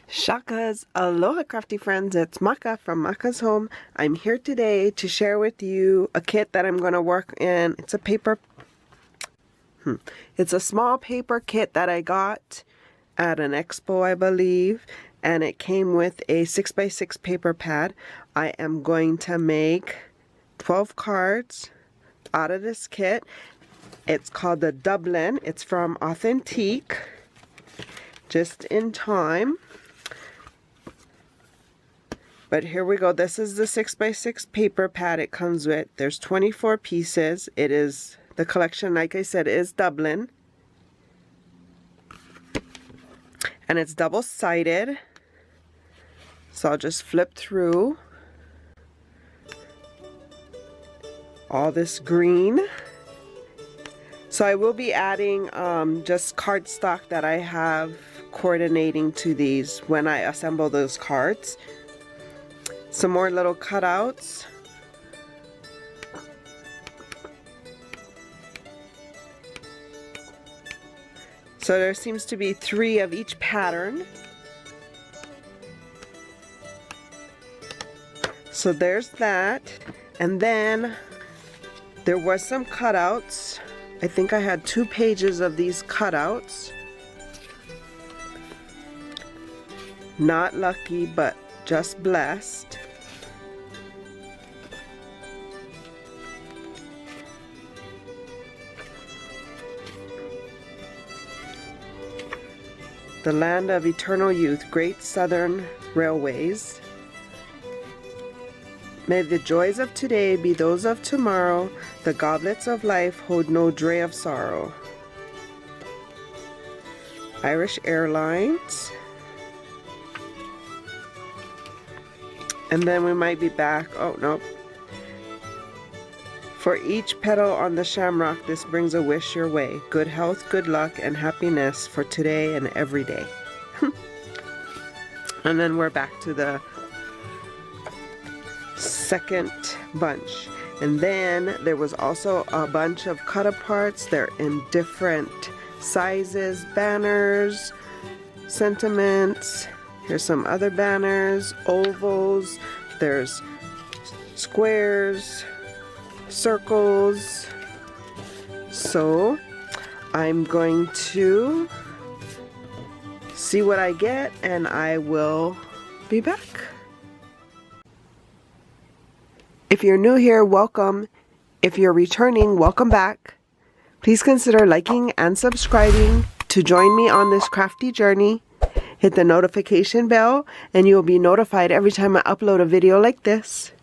Shakas, aloha crafty friends, it's Maka from Makaz Home. I'm here today to share with you a kit that I'm going to work in. It's a small paper kit that I got at an expo, I believe, and it came with a 6x6 paper pad. I am going to make 12 cards out of this kit. It's called the Dublin. It's from Authentique, just in time. But here we go. This is the 6x6 paper pad it comes with. There's 24 pieces. It is, the collection, like I said, is Dublin. And it's double-sided. So I'll just flip through all this green. So I will be adding just cardstock that I have coordinating to these when I assemble those cards. Some more little cutouts. So there seems to be 3 of each pattern. So there's that. And then there was some cutouts. I think I had 2 pages of these cutouts. Not lucky, but just blessed. The land of eternal youth, Great Southern Railways. May the joys of today be those of tomorrow. The goblets of life hold no dray of sorrow. Irish Airlines. And then we might be back. Oh, no. For each petal on the shamrock, this brings a wish your way. Good health, good luck, and happiness for today and every day. And then we're back to the second bunch. And then there was also a bunch of cut-aparts. They're in different sizes, banners, sentiments. Here's some other banners, ovals. There's squares, circles. So I'm going to see what I get and I will be back. If you're new here, welcome. If you're returning, welcome back. Please consider liking and subscribing to join me on this crafty journey. Hit the notification bell and you'll be notified every time I upload a video like this.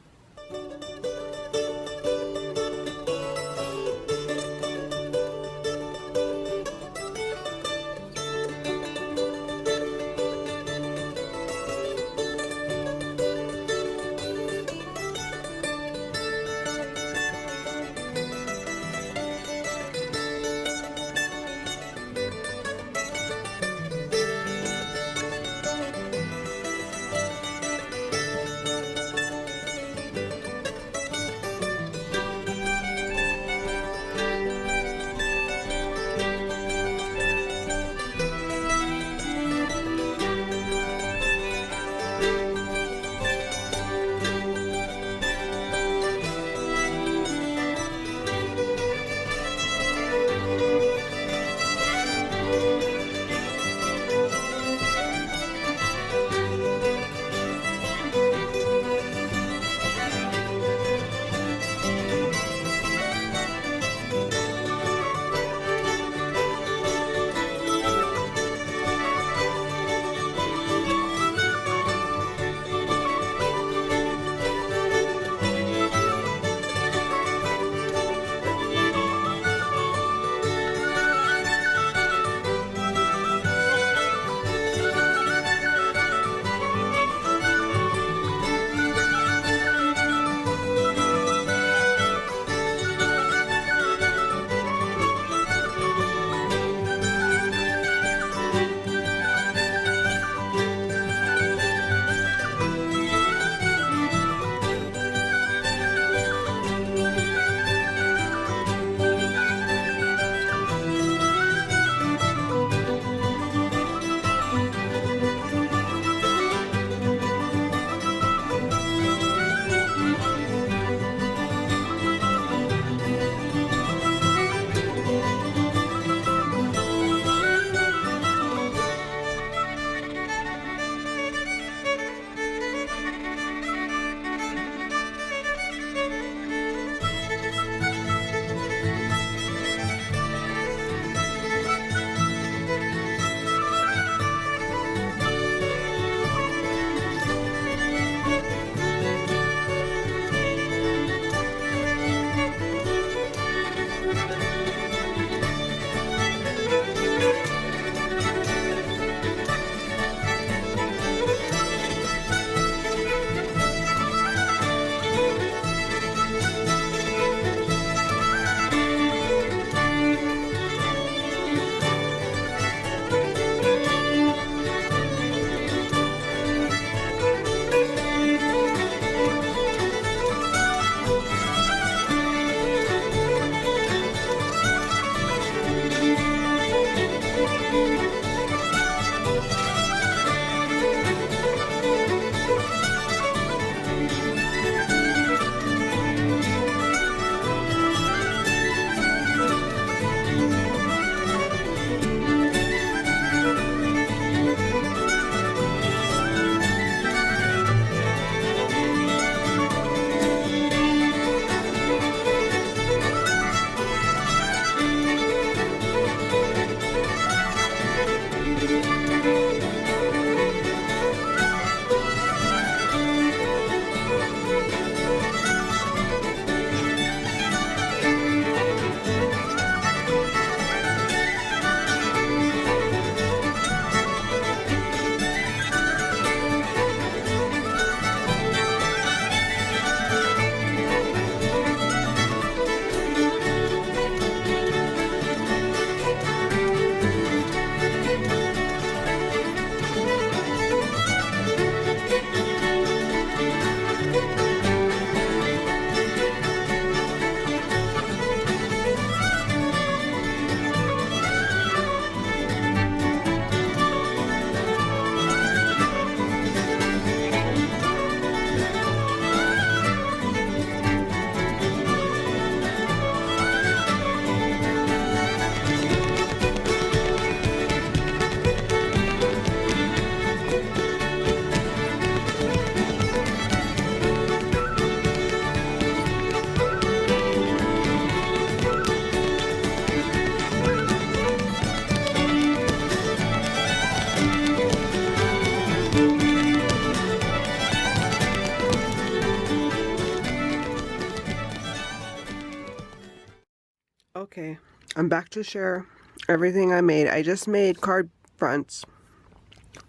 Okay, I'm back to share everything I made. I just made card fronts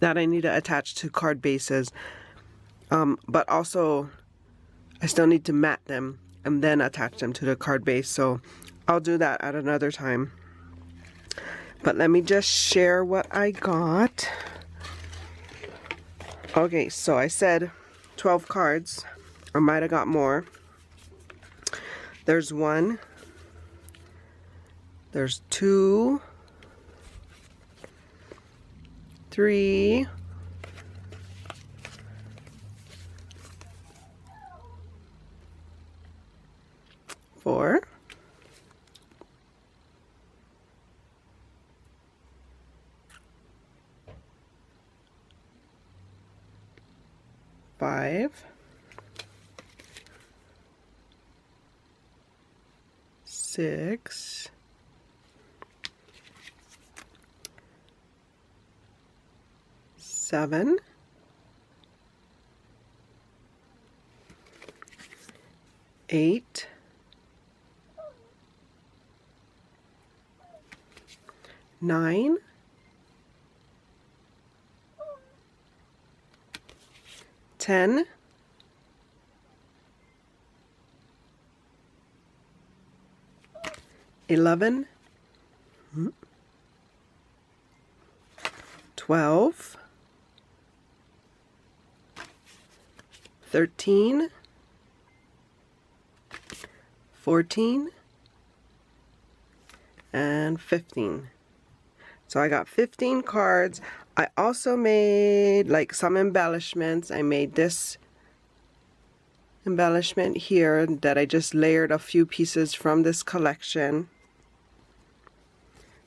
that I need to attach to card bases. But also I still need to mat them and then attach them to the card base. So I'll do that at another time. But let me just share what I got. Okay, so I said 12 cards. I might have got more. There's 1. There's 2. 3. 4. 5. 6. 7. 8. 9. 10. 11. 12. 13. 14. And 15. So I got 15 cards. I also made like some embellishments. I made this embellishment here that I just layered a few pieces from this collection.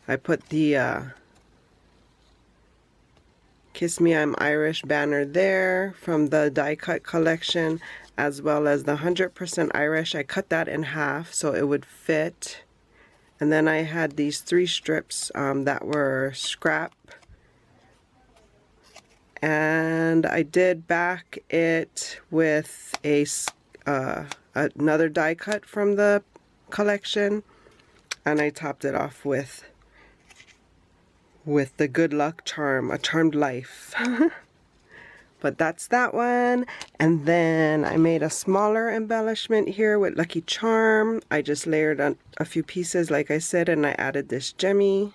I put the Kiss Me I'm Irish banner there from the die cut collection, as well as the 100% Irish. I cut that in half so it would fit. And then I had these 3 strips that were scrap. And I did back it with a another die cut from the collection. And I topped it off with the good luck charm, a charmed life. But that's that one. And then I made a smaller embellishment here with Lucky Charm. I just layered on a few pieces like I said, and I added this gemmy.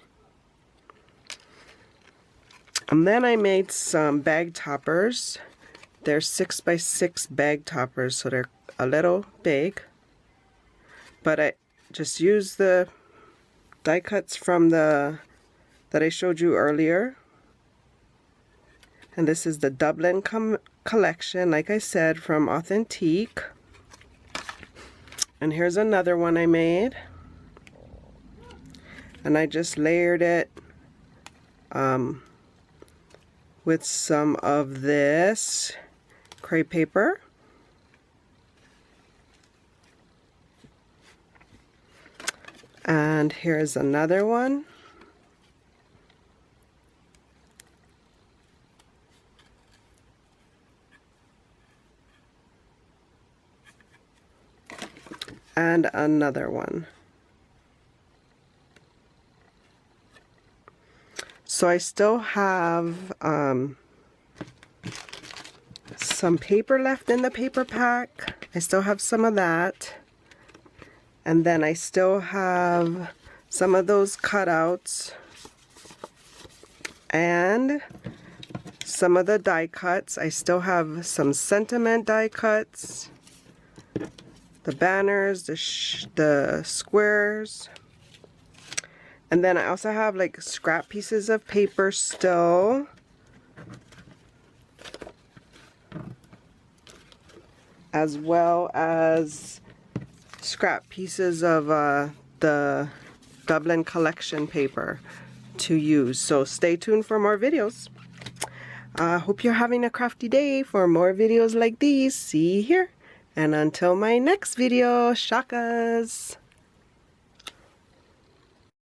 And then I made some bag toppers. They're 6x6 bag toppers, so they're a little big. But I just used the die cuts from that I showed you earlier. And this is the Dublin collection, like I said, from Authentique. And here's another one I made. And I just layered it with some of this crepe paper. And here's another one. And another one. So I still have some paper left in the paper pack. I still have some of that. And then I still have some of those cutouts and some of the die cuts. I still have some sentiment die cuts, the banners, the squares. And then I also have like scrap pieces of paper still. As well as scrap pieces of the Dublin collection paper to use. So stay tuned for more videos. Hope you're having a crafty day. For more videos like these, see you here. And until my next video, shakas!